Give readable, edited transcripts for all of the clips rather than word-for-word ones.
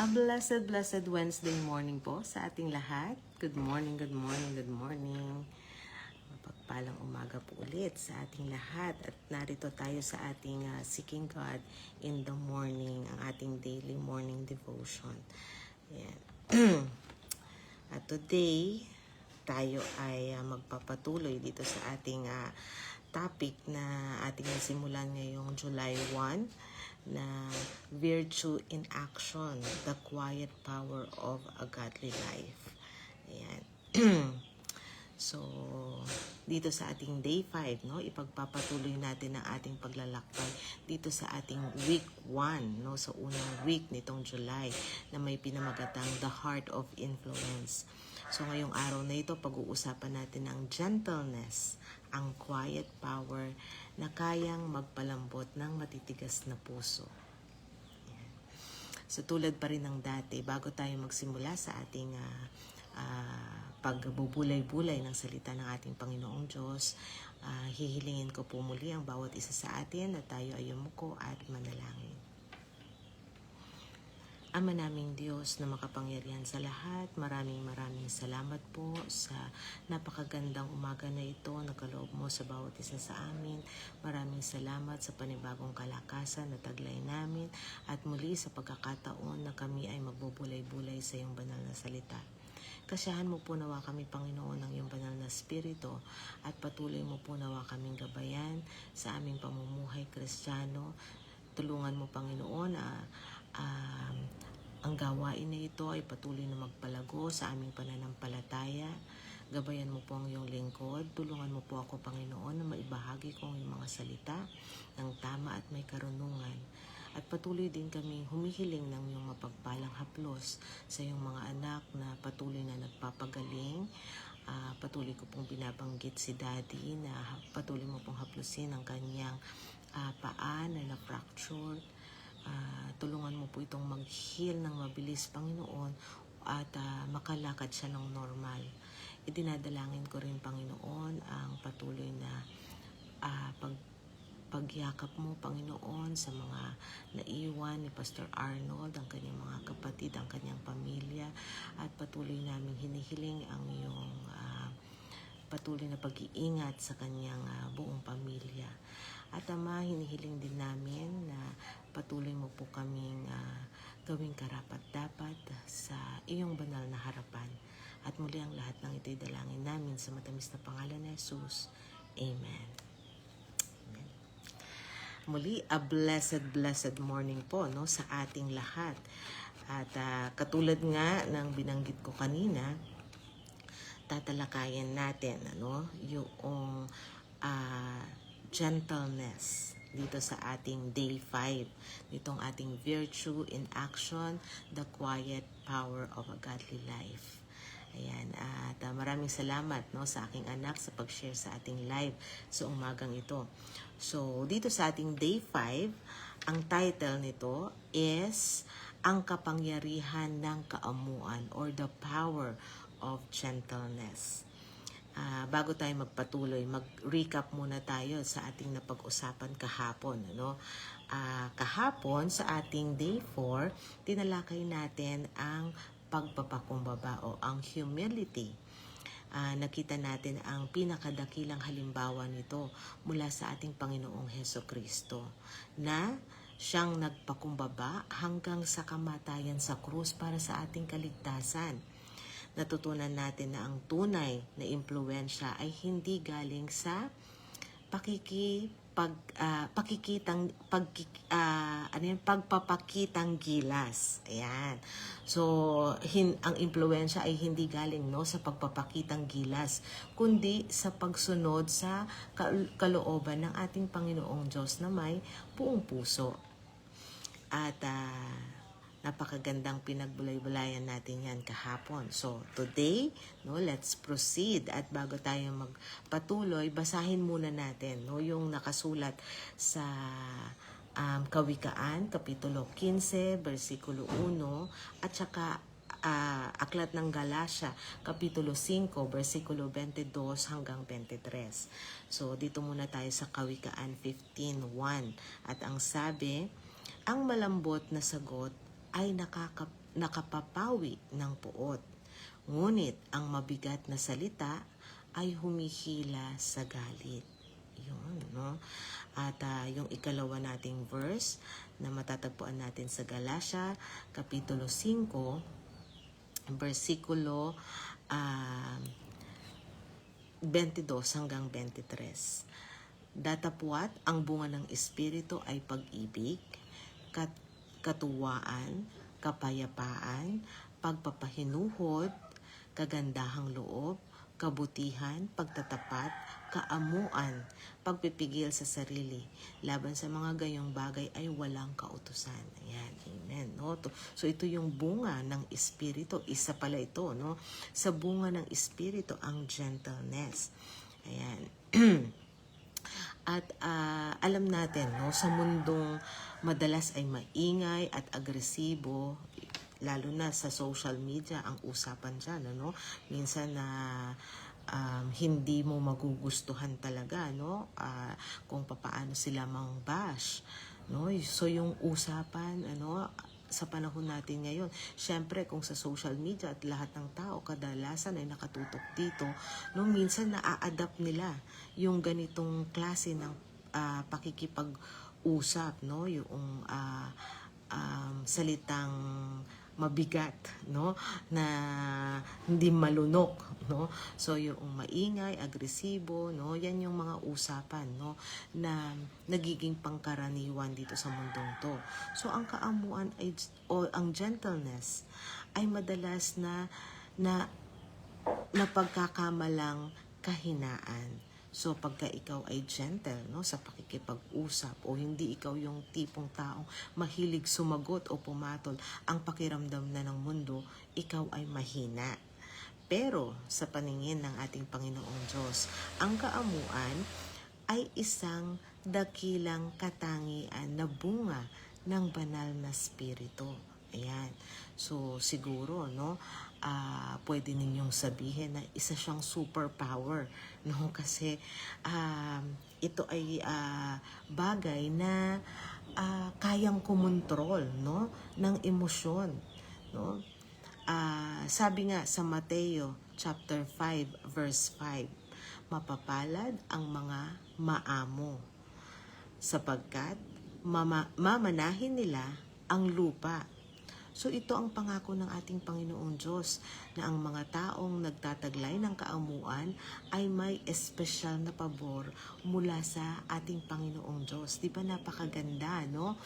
A blessed Wednesday morning po sa ating lahat. Good morning, good morning, good morning. Mapagpalang umaga po ulit sa ating lahat. At narito tayo sa ating Seeking God in the morning, ang ating daily morning devotion. Ayan. At today, tayo ay magpapatuloy dito sa ating topic na ating nasimulan ngayong July 1 na Virtue in Action, the Quiet Power of a Godly Life. Ayan. So, dito sa ating day 5, no, ipagpapatuloy natin ang ating paglalakbay dito sa ating week 1, no, sa unang week nitong July na may pinamagatang The Heart of Influence. So, ngayong araw na ito, pag-uusapan natin ang gentleness, ang quiet power na kayang magpalambot ng matitigas na puso. Ayan. So, tulad pa rin ng dati, bago tayo magsimula sa ating pagbubulay-bulay ng salita ng ating Panginoong Diyos, hihilingin ko po muli ang bawat isa sa atin na tayo ay yumuko at manalangin. Ama naming Diyos na makapangyarihan sa lahat, maraming salamat po sa napakagandang umaga na ito na kaloob mo sa bawat isa sa amin. Maraming salamat sa panibagong kalakasan na taglay namin at muli sa pagkakataon na kami ay magbubulay-bulay sa iyong banal na salita. Kasiyahan mo po nawa kami, Panginoon, ng iyong banal na spirito at patuloy mo po nawa kaming gabayan sa aming pamumuhay Kristiyano. Tulungan mo, Panginoon, ang gawain na ito ay patuloy na magpalago sa aming pananampalataya. Gabayan mo po ang iyong lingkod. Tulungan mo po ako, Panginoon, na maibahagi ko ang iyong mga salita ng tama at may karunungan. At patuloy din kami humihiling ng iyong mapagpalang haplos sa iyong mga anak na patuloy na nagpapagaling. Patuloy ko pong binabanggit si Daddy na patuloy mo pong haplusin ang kanyang paa na na-fractured. Tulungan mo po itong mag-heal ng mabilis, Panginoon, at makalakad siya ng normal. Idinadalangin ko rin, Panginoon, ang patuloy na pagyakap mo, Panginoon, sa mga naiwan ni Pastor Arnold, ang kanyang mga kapatid, ang kanyang pamilya, at patuloy namin hinihiling ang iyong patuloy na pag-iingat sa kanyang buong pamilya. At Ama, hinihiling din namin na patuloy mo po kaming gawing karapat-dapat sa iyong banal na harapan. At muli ang lahat ng ito'y dalangin namin sa matamis na pangalan ni Jesus. Amen. Amen. Muli, a blessed morning po, no, sa ating lahat. At katulad nga ng binanggit ko kanina, tatalakayan natin yung gentleness dito sa ating day 5, ditong ating virtue in action, the quiet power of a godly life. Ayan, at maraming salamat, no, sa aking anak sa pag-share sa ating live sa umagang ito. So, dito sa ating day 5, ang title nito is Ang Kapangyarihan ng Kaamuan or the Power of Gentleness. Bago tayo magpatuloy, mag-recap muna tayo sa ating napag-usapan kahapon. Kahapon sa ating day 4, tinalakay natin ang pagpapakumbaba o ang humility. Nakita natin ang pinakadakilang halimbawa nito mula sa ating Panginoong Hesukristo na siyang nagpakumbaba hanggang sa kamatayan sa krus para sa ating kaligtasan. Natutunan natin na ang tunay na impluwensya ay hindi galing sa pagpapakitang gilas. Ayan. So, ang impluwensya ay hindi galing, no, sa pagpapakitang gilas, kundi sa pagsunod sa kalooban ng ating Panginoong Diyos na may buong puso. At napakagandang pinagbulay-bulayan natin yan kahapon. So, today, no, let's proceed. At bago tayo magpatuloy, basahin muna natin, no, yung nakasulat sa Kawikaan, Kapitulo 15, versikulo 1, at saka Aklat ng Galacia, Kapitulo 5, versikulo 22 hanggang 23. So, dito muna tayo sa Kawikaan 15:1. At ang sabi, ang malambot na sagot ay nakapapawi ng puot. Ngunit ang mabigat na salita ay humihila sa galit. Yun, no? At yung ikalawa nating verse na matatagpuan natin sa Galatia, Kapitulo 5, versikulo 22 hanggang 23. Datapwat ang bunga ng Espiritu ay pag-ibig, katuwaan, kapayapaan, pagpapahinuhod, kagandahang loob, kabutihan, pagtatapat, kaamuan, pagpipigil sa sarili. Laban sa mga gayong bagay ay walang kautusan. Ayan, amen. No? So ito yung bunga ng Espiritu. Isa pala ito, no? Sa bunga ng Espiritu, ang gentleness. Ayan. At alam natin, no, sa mundong madalas ay maingay at agresibo, lalo na sa social media, ang usapan dyan, ano? Minsan na hindi mo magugustuhan talaga, no? Kung papaano sila mang-bash, no? So yung usapan, ano, sa panahon natin ngayon, syempre kung sa social media at lahat ng tao kadalasan ay nakatutok dito, no, minsan na-adapt nila yung ganitong klase ng pakikipag-usap, no, yung salitang mabigat, no, na hindi malunok, no. So yung maingay, agresibo, no, yan yung mga usapan, no, na nagiging pangkaraniwan dito sa mundong to. So ang kaamuan ay, o ang gentleness ay madalas na pagkakamalang kahinaan. So pagka ikaw ay gentle, no, sa pakikipag-usap, o hindi ikaw yung tipong taong mahilig sumagot o pumatol, ang pakiramdam na ng mundo, ikaw ay mahina. Pero sa paningin ng ating Panginoong Diyos, ang kaamuan ay isang dakilang katangian na bunga ng banal na spirito. Ayan. So siguro, no, pwede ninyong sabihin na isa siyang superpower, no, kasi ito ay bagay na kayang kumontrol, no, ng emosyon, no. Sabi nga sa Mateo chapter 5 verse 5, mapapalad ang mga maamo sapagkat mamanahin nila ang lupa. So ito ang pangako ng ating Panginoong Diyos, na ang mga taong nagtataglay ng kaamuan ay may espesyal na pabor mula sa ating Panginoong Diyos. Di ba napakaganda, no?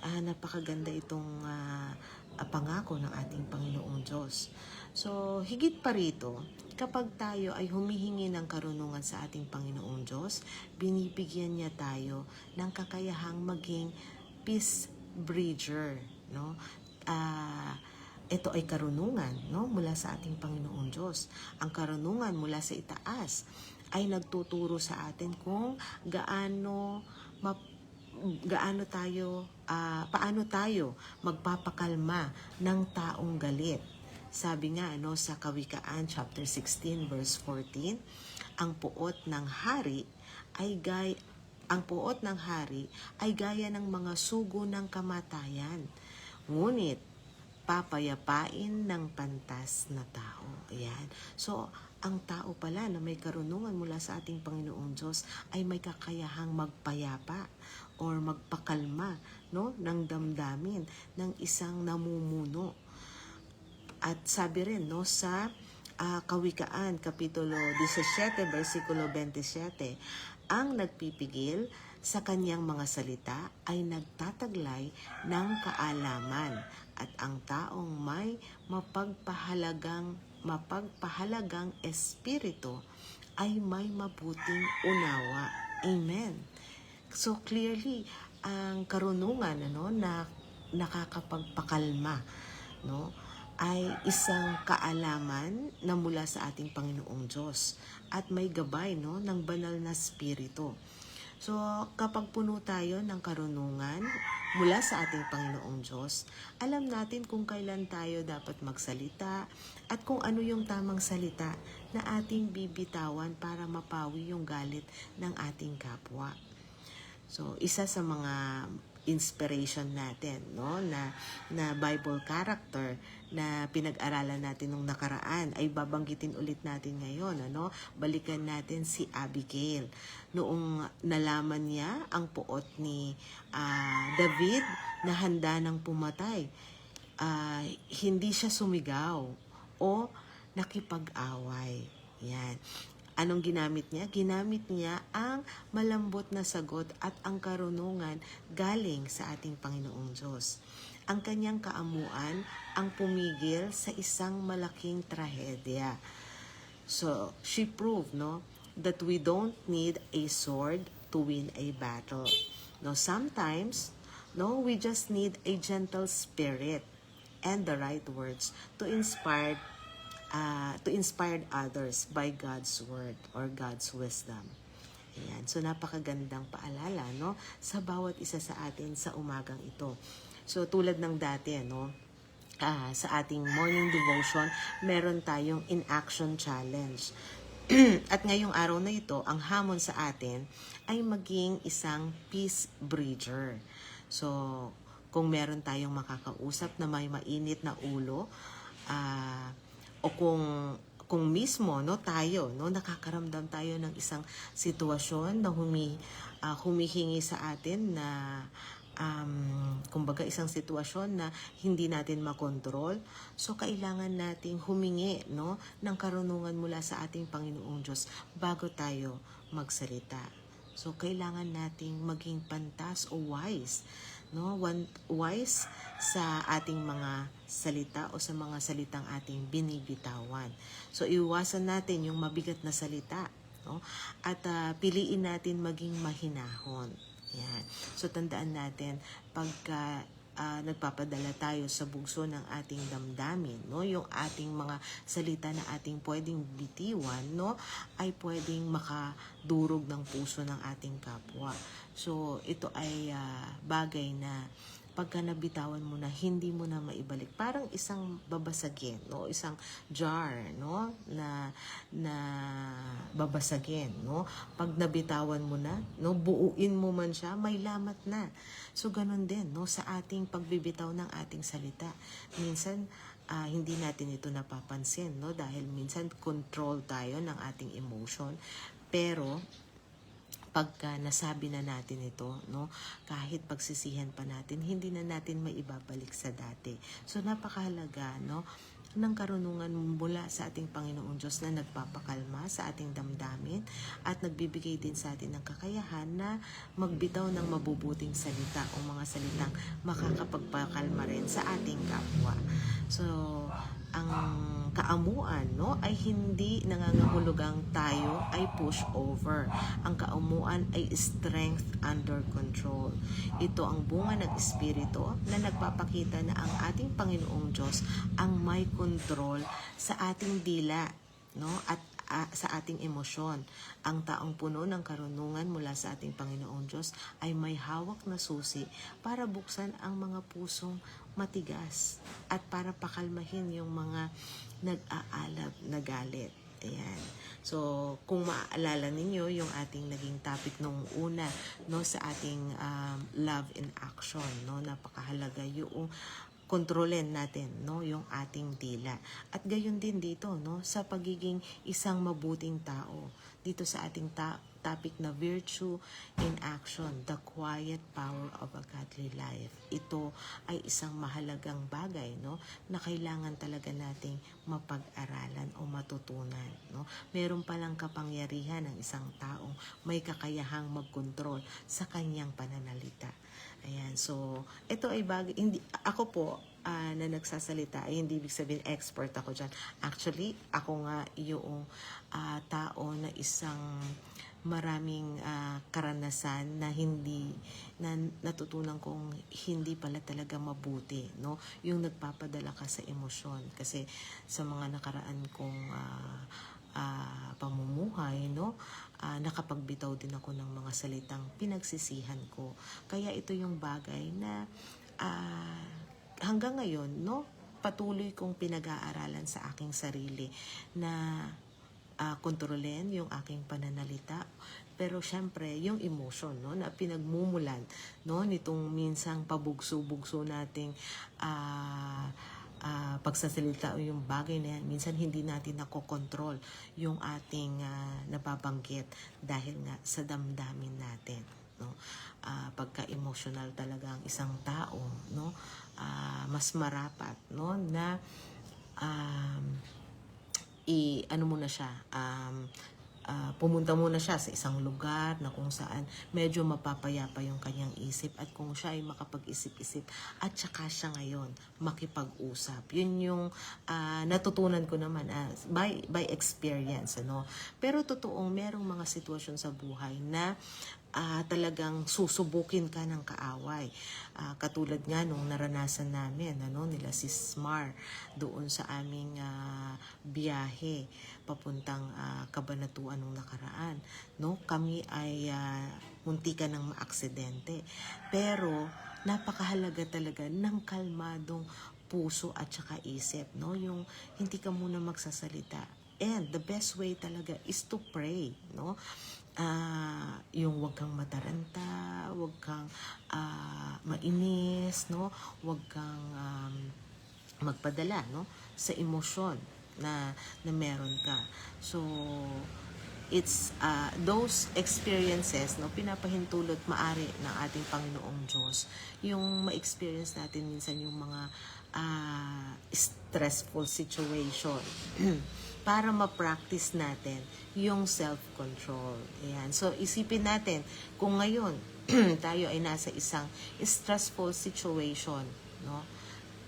Napakaganda itong pangako ng ating Panginoong Diyos. So higit pa rito, kapag tayo ay humihingi ng karunungan sa ating Panginoong Diyos, binibigyan niya tayo ng kakayahang maging peace bridger, no? Ito ay karunungan, no, mula sa ating Panginoong Diyos. Ang karunungan mula sa itaas ay nagtuturo sa atin kung paano tayo magpapakalma ng taong galit. Sabi nga, no, sa Kawikaan chapter 16 verse 14, ang puot ng hari ay gaya ng mga sugo ng kamatayan, ngunit papayapain ng pantas na tao. Ayan. So, ang tao pala na may karunungan mula sa ating Panginoong Diyos ay may kakayahang magpayapa or magpakalma, no, ng damdamin ng isang namumuno. At sabi rin, no, sa Kawikaan Kapitulo 17 versikulo 27, ang nagpipigil sa kanyang mga salita ay nagtataglay ng kaalaman, at ang taong may mapagpahalagang espiritu ay may mabuting unawa. Amen. So clearly, ang karunungan, ano, na nakakapagpakalma, no, ay isang kaalaman na mula sa ating Panginoong Diyos at may gabay, no, ng banal na spirito. So, kapag puno tayo ng karunungan mula sa ating Panginoong Diyos, alam natin kung kailan tayo dapat magsalita at kung ano yung tamang salita na ating bibitawan para mapawi yung galit ng ating kapwa. So, isa sa mga inspiration natin, no, na Bible character na pinag-aralan natin nung nakaraan ay babanggitin ulit natin ngayon, ano? Balikan natin si Abigail. Noong nalaman niya ang puot ni David na handa ng pumatay, hindi siya sumigaw o nakipag-away. Yan. Anong ginamit niya? Ginamit niya ang malambot na sagot at ang karunungan galing sa ating Panginoong Diyos. Ang kanyang kaamuan ang pumigil sa isang malaking trahedya. So, she proved, no, that we don't need a sword to win a battle. No, sometimes, no, we just need a gentle spirit and the right words to inspire others by God's word or God's wisdom. Ayan. So, napakagandang paalala, no, sa bawat isa sa atin sa umagang ito. So, tulad ng dati, no, sa ating morning devotion, meron tayong in-action challenge. At ngayong araw na ito, ang hamon sa atin ay maging isang peace bridger. So, kung meron tayong makakausap na may mainit na ulo, o kung mismo, no, tayo, no, nakakaramdam tayo ng isang sitwasyon na humihingi sa atin na kumbaga isang sitwasyon na hindi natin makontrol, so kailangan nating humingi, no, ng karunungan mula sa ating Panginoong Diyos bago tayo magsalita. So kailangan nating maging pantas o wise, no, wise sa ating mga salita o sa mga salitang ating binibitawan. So iwasan natin yung mabigat na salita, no, at piliin natin maging mahinahon. Yan. So tandaan natin pagka nagpapadala tayo sa bugso ng ating damdamin, no, yung ating mga salita na ating pwedeng bitiwan, no, ay pwedeng makadurog ng puso ng ating kapwa. So ito ay bagay na pagka nabitawan mo na, hindi mo na maibalik. Parang isang babasagin, no, isang jar, no, na babasagin, no. Pag nabitawan mo na, no, buuin mo man siya, may lamat na. So ganun din, no, sa ating pagbibitaw ng ating salita. Minsan hindi natin ito napapansin, no, dahil minsan control tayo ng ating emotion. Pero pagka nasabi na natin ito, no, kahit pagsisihan pa natin, hindi na natin maibabalik sa dati. So napakahalaga, no, ng karunungan mula sa ating Panginoong Diyos na nagpapakalma sa ating damdamin at nagbibigay din sa atin ng kakayahan na magbitaw ng mabubuting salita o mga salitang makakapagpakalma rin sa ating kapwa. So, ang kaamuan, no, ay hindi nangangahulugang tayo ay push over. Ang kaamuan ay strength under control. Ito ang bunga ng Espiritu na nagpapakita na ang ating Panginoong Diyos ang may control sa ating dila, no, at sa ating emosyon. Ang taong puno ng karunungan mula sa ating Panginoong Diyos ay may hawak na susi para buksan ang mga pusong matigas at para pakalmahin yung mga nag-aalab na galit. Ayan. So, kung maaalala ninyo yung ating naging topic nung una, no, sa ating love in action, no, napakahalaga yung kontrolin natin, no, yung ating dila. At gayon din dito, no, sa pagiging isang mabuting tao. Dito sa ating topic na virtue in action, the quiet power of a godly life. Ito ay isang mahalagang bagay, no, na kailangan talaga nating mapag-aralan o matutunan, no. Meron palang kapangyarihan ng isang taong may kakayahang magkontrol sa kanyang pananalita. Ayan, so ito ay bagay, hindi ako po na nagsasalita ay hindi ibig sabihin expert ako dyan. Actually, ako nga yung tao na isang maraming karanasan na hindi na natutunan kong hindi pala talaga mabuti, no, yung nagpapadala ka sa emosyon. Kasi sa mga nakaraan kong pamumuhay, no, nakapagbitaw din ako ng mga salitang pinagsisihan ko. Kaya ito yung bagay na hanggang ngayon, no, patuloy kong pinag-aaralan sa aking sarili na kontrolin yung aking pananalita, Pero syempre, yung emotion, no, na pinagmumulan, no, nitong minsang pabugso-bugso nating pagsasalita o yung bagay na yan, minsan hindi natin nakokontrol yung ating nababanggit dahil nga sa damdamin natin, no. Pagka-emotional talaga ang isang tao, no, mas marapat, no, na ano muna siya, pumunta muna siya sa isang lugar na kung saan medyo mapapayapa yung kanyang isip, at kung siya ay makapag-isip-isip at saka siya ngayon makipag-usap. Yun yung natutunan ko naman by experience, ano. Pero totoong merong mga sitwasyon sa buhay na talagang susubukin ka ng kaaway. Katulad nga nung naranasan namin, ano, nila si Smar doon sa aming biyahe papuntang Kabanatuan nung nakaraan, no. Kami ay muntikan ng maaksidente, pero napakahalaga talaga ng kalmadong puso at saka isip, no, yung hindi ka muna magsasalita, and the best way talaga is to pray, no. Yung wag kang mataranta, wag kang mainis, no, wag kang magpadala, no, sa emosyon na meron ka. So it's those experiences, no, pinapahintulot maari ng ating Panginoong Diyos yung ma-experience natin minsan yung mga stressful situation para ma-practice natin yung self-control. Ayan. So isipin natin kung ngayon tayo ay nasa isang stressful situation, no,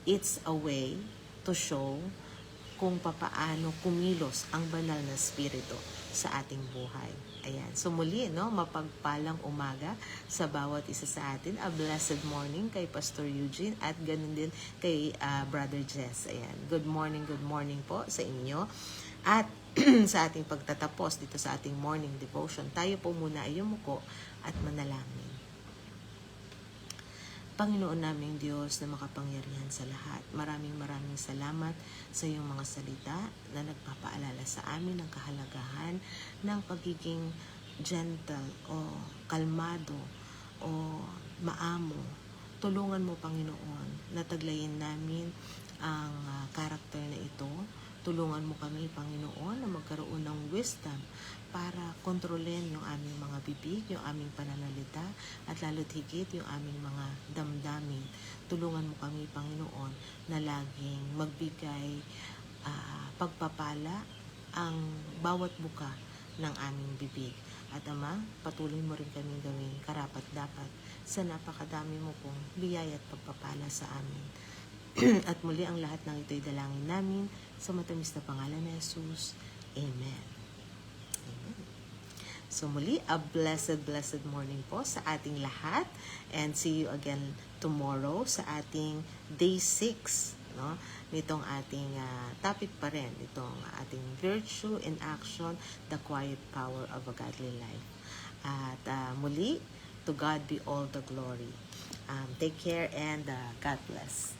it's a way to show kung papaano kumilos ang banal na spirito sa ating buhay. Ayan. So muli, no, mapagpalang umaga sa bawat isa sa atin. A blessed morning kay Pastor Eugene at ganun din kay Brother Jess. Ayan. Good morning po sa inyo. At sa ating pagtatapos dito sa ating morning devotion, tayo po muna ay yumuko at manalangin. Panginoon naming Diyos na makapangyarihan sa lahat, maraming salamat sa iyong mga salita na nagpapaalala sa amin ng kahalagahan ng pagiging gentle o kalmado o maamo. Tulungan mo, Panginoon, na taglayin namin ang karakter na ito. Tulungan mo kami, Panginoon, na magkaroon ng wisdom para kontrolin yung aming mga bibig, yung aming pananalita, at lalo't higit yung aming mga damdamin. Tulungan mo kami, Panginoon, na laging magbigay pagpapala ang bawat buka ng aming bibig. At Ama, patuloy mo rin kaming gawing karapat-dapat sa napakadami mo pong biyaya at pagpapala sa amin. At muli ang lahat ng ito'y dalangin namin sa matamis na pangalan ni Jesus. Amen. So muli, a blessed morning po sa ating lahat, and see you again tomorrow sa ating day 6, no, nitong ating topic pa rin, itong ating virtue in action, the quiet power of a godly life. At muli, to God be all the glory. Take care and God bless.